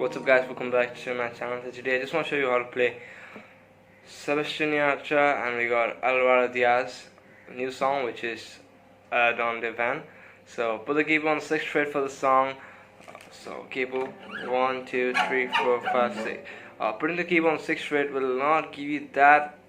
What's up guys, welcome back to my channel. So today I just want to show you how to play Sebastian Yatra and we got Alvaro Diaz new song, which is Dónde. So put the keyboard on the 6th fret for the song. So keyboard 1, 2, 3, 4, 5, 6. Putting the keyboard on the 6th fret will not give you that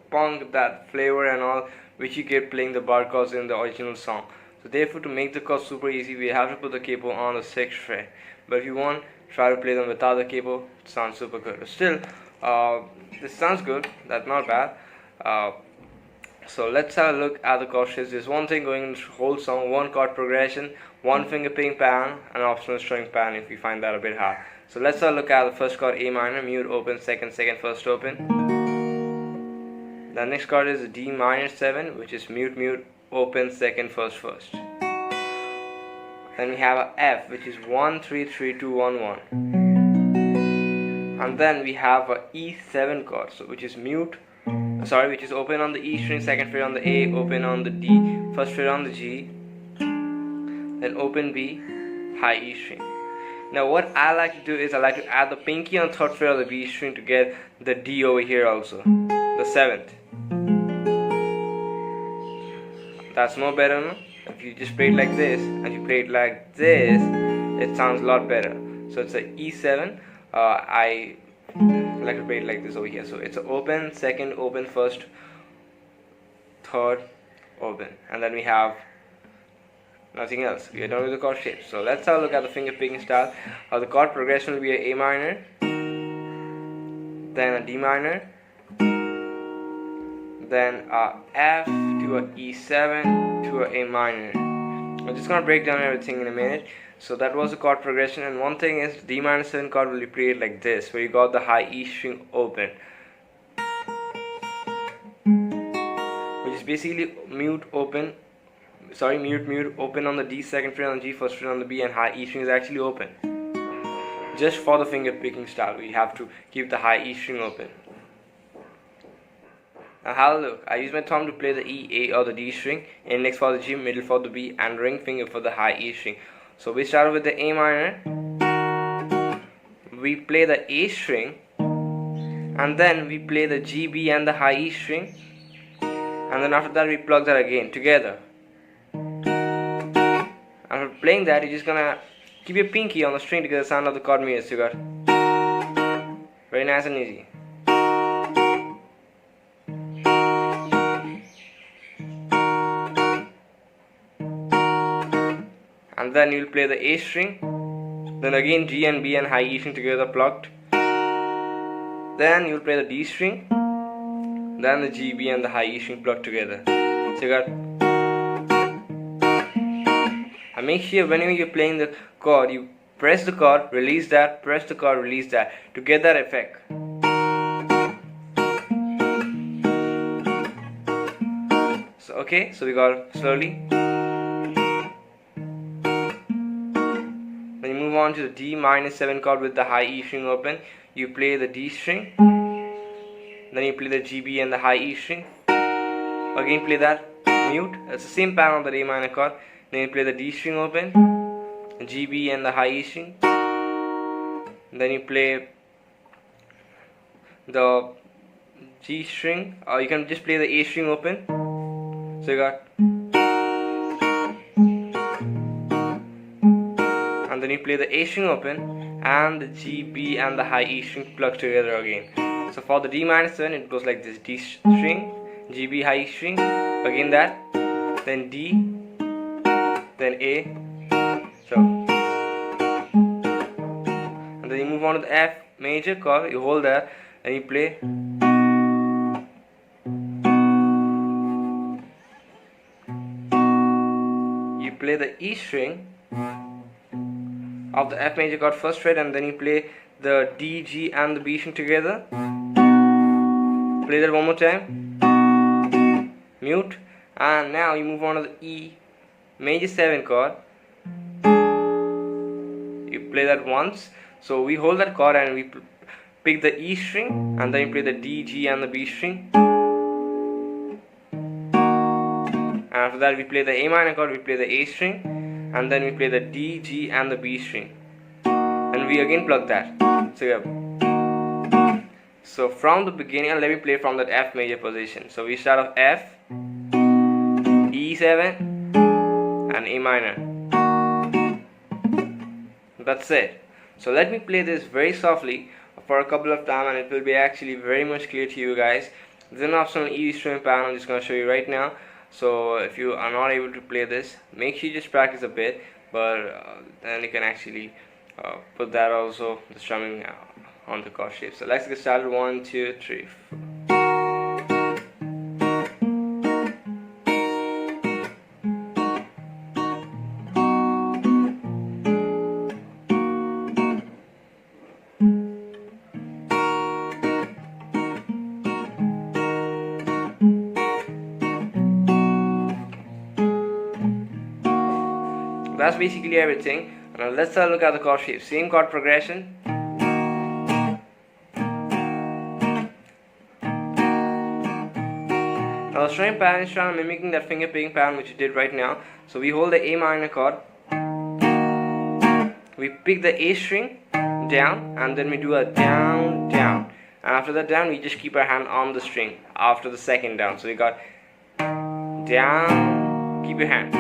punk, that flavor and all which you get playing the bar chords in the original song. So therefore, to make the chords super easy, we have to put the keyboard on the 6th fret. But if you want, try to play them without the keyboard. It sounds super good. But still, this sounds good. That's not bad. So let's have a look at the chord shapes. There's one thing going in the whole song: one chord progression, one finger picking pattern, and optional string pattern if you find that a bit hard. So let's have a look at the first chord, A minor, mute, open, second, first, open. The next chord is D minor 7, which is mute, mute, open, second, first. Then we have a F, which is 1, 3, 3, 2, 1, 1. And then we have a E7 chord, so which is which is open on the E string, second fret on the A, open on the D, first fret on the G, then open B, high E string. Now what I like to do is I like to add the pinky on third fret of the B string to get the D over here also, the 7th. That's more better, no? If you just play it like this and you play it like this, it sounds a lot better. So it's a E7. I like to play it like this over here. So it's a open, second, open, first, third, open, and then we have nothing else. We are done with the chord shapes. So let's have a look at the finger picking style. The chord progression will be a minor, then a D minor, then a F to a E7 to a minor. I'm just gonna break down everything in a minute. So that was the chord progression, and one thing is D minor 7 chord will be played like this, where you got the high E string open, which is basically mute, open, open on the D, second fret on the G, first fret on the B, and high E string is actually open. Just for the finger picking style, we have to keep the high E string open. Now have a look. I use my thumb to play the E, A or the D string, index for the G, middle for the B, and ring finger for the high E string. So we start with the A minor, we play the A string, and then we play the G, B and the high E string, and then after that we plug that again together. After playing that, you're just gonna keep your pinky on the string to get the sound of the chord mirrors. You got very nice and easy. And then you'll play the A string, then again G and B and high E string together plucked, then you'll play the D string, then the G, B and the high E string plucked together. So you got, and make sure whenever you're playing the chord, you press the chord, release that, press the chord, release that, to get that effect. So okay, so we got slowly. Then you move on to the D minor 7 chord with the high E string open. You play the D string, then you play the G, B and the high E string. Again play that, mute. It's the same pattern of the A minor chord. Then you play the D string open, G, B and the high E string. Then you play the G string, or you can just play the A string open. So you got, and then you play the A string open and the G, B and the high E string plugged together again. So for the D minor 7 it goes like this: D string, G, B, high E string, again that, then D, then A. So, and then you move on to the F major chord, you hold that and you play. You play the E string of the F major chord first fret, and then you play the D, G and the B string together. Play that one more time, mute, and now you move on to the E major 7 chord. You play that once, so we hold that chord and we pick the E string, and then you play the D, G and the B string. And after that we play the A minor chord, we play the A string, and then we play the D, G and the B string. And then we again plug that. So from the beginning, let me play from that F major position. So we start off F, E7 and A minor. That's it. So let me play this very softly for a couple of times, and it will be actually very much clear to you guys. There's an optional easy strumming pattern I'm just going to show you right now. So if you are not able to play this, make sure you just practice a bit, but then you can actually put that also, the strumming on the chord shape. So let's get started. 1, 2, 3, 4. That's basically everything. Now let's look at the chord shape. Same chord progression. Now the strumming pattern is trying to mimicking that finger picking pattern which you did right now. So we hold the A minor chord, we pick the A string down, and then we do a down, down, and after that down we just keep our hand on the string after the second down. So we got down, keep your hand,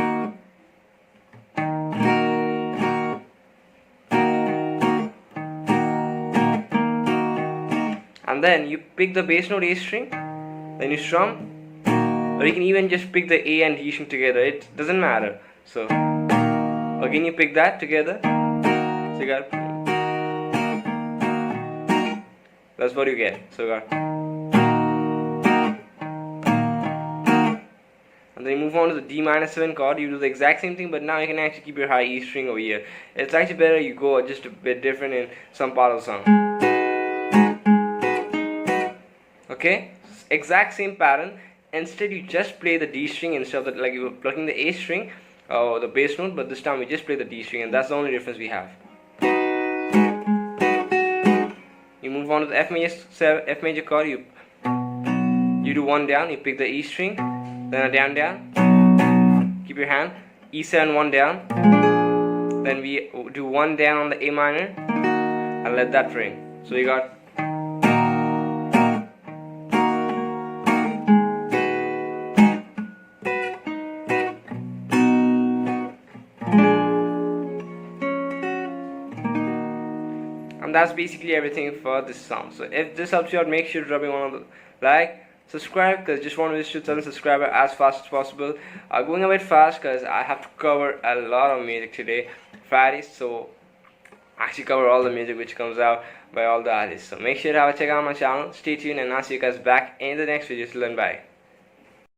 and then you pick the bass note A string, then you strum, or you can even just pick the A and D string together, it doesn't matter. So again you pick that together, so you got, that's what you get. So you got, and then you move on to the D minor 7 chord. You do the exact same thing, but now you can actually keep your high E string over here. It's actually better you go just a bit different in some part of the song. Okay, exact same pattern. Instead you just play the D string instead of like you were plucking the A string or the bass note, but this time we just play the D string, and that's the only difference we have. You move on to the F major chord. You do one down, you pick the E string, then a down down, keep your hand, E7 one down, then we do one down on the A minor and let that ring. So you got, and that's basically everything for this song. So if this helps you out, make sure to drop me one of the like, subscribe, because just want to reach 2,000 subscribers as fast as possible. Going a bit fast because I have to cover a lot of music today, Friday, so I actually cover all the music which comes out by all the artists. So make sure to have a check out my channel, stay tuned, and I'll see you guys back in the next video. Till then, bye.